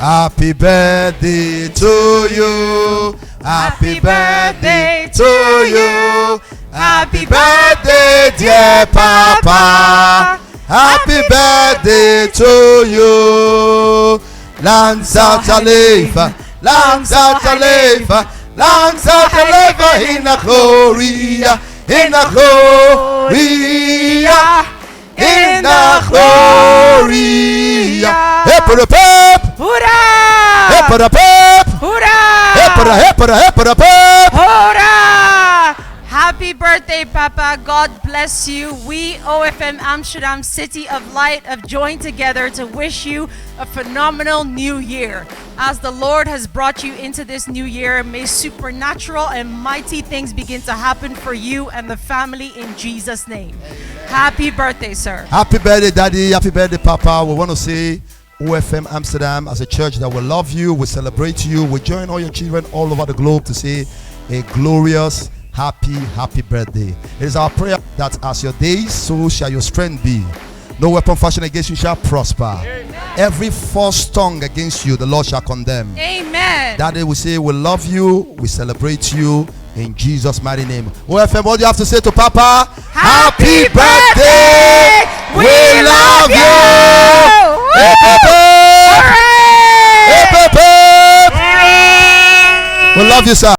Happy birthday to you. Happy birthday to you. Happy birthday, dear Papa. Happy birthday to you. Langs out to live, langs out to live, langs out to live in the glory, in the glory, in the glory. Hey, for the pep, Hurrah! hey, for the pep, Hurrah! hey, for the pep. Hurrah! Happy birthday, Papa. God bless you. We, OFM Amsterdam, City of Light, have joined together to wish you a phenomenal new year. As the Lord has brought you into this new year, may supernatural and mighty things begin to happen for you and the family in Jesus' name. Happy birthday, sir. Happy birthday, Daddy. Happy birthday, Papa. We want to say OFM Amsterdam as a church that will love you, will celebrate you, will join all your children all over the globe to say a glorious happy birthday. It is our prayer that as your days, so shall your strength be. No weapon fashioned against you shall prosper. Amen. Every false tongue against you, the Lord shall condemn. Amen. Daddy, we say we love you, we celebrate you in Jesus' mighty name. OFM, what do you have to say to Papa? Happy birthday! We love you! Hey, Papa! Hooray! Hey, Papa! We love you, sir.